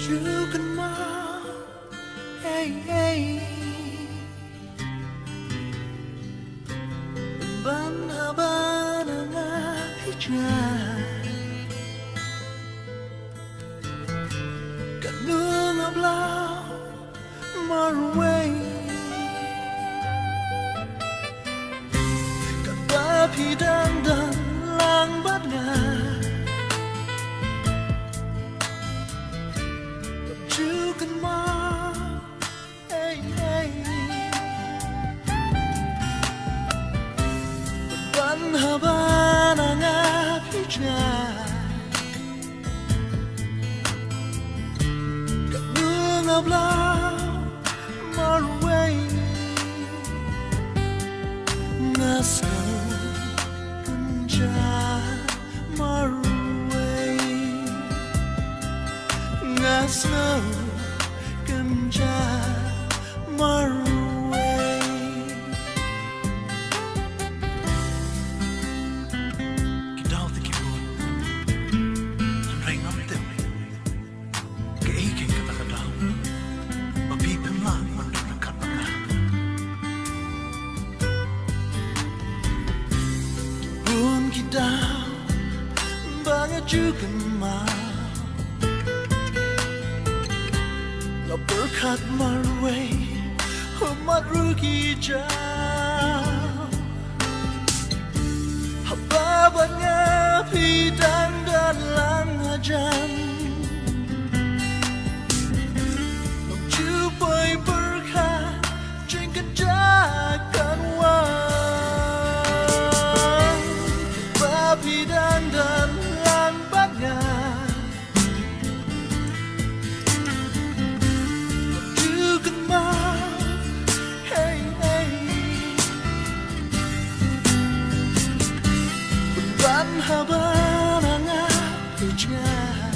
You can hey, hey. Ban haba na nga hijay Kanung ablaw marway Kadapi dandan lang bat nga You can hey, hey. Ban haba na nga hijay Kanung ablaw marway Nasa kanja marway Nasa kanja marway Down, banget juga mau Gak berkat marway, umat rugi jauh Hababannya bidang dan langhajan Mencubai berkat, jengkan jakan bidang dan lambatnya juga mau hey hey beban habananga hijau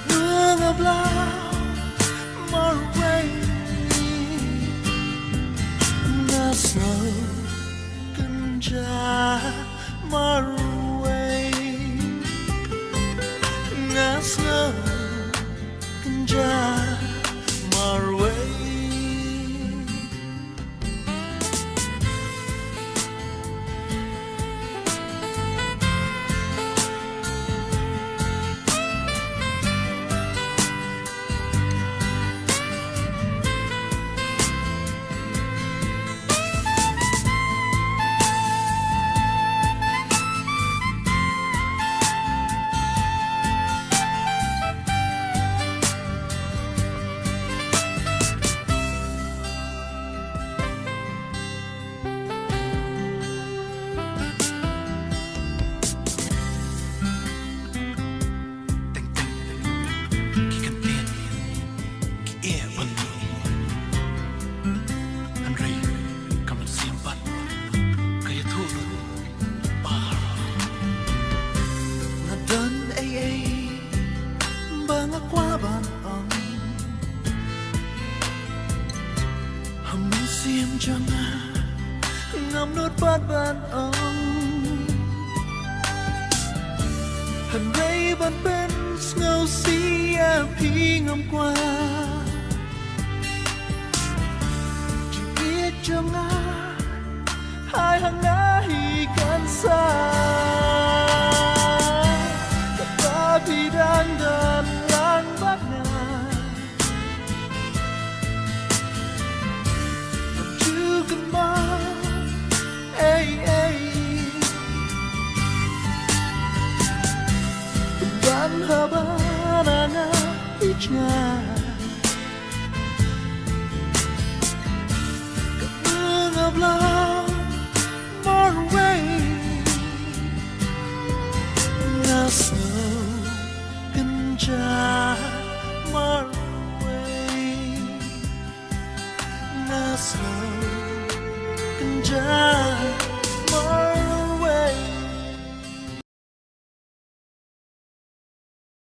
mengablau marway naso marway Ngasno kanja marway Xiêm cho nga ngắm nốt bát ban ông hẳn đây ban bên ngâu xí phi ngắm qua chỉ biết cho nga hai hàng ngã hi can xa cả ta thì đang đàn lang bát nga hey, hey. Ban habananga hijau Kengablau marway Ngasno kanja marway Ngasno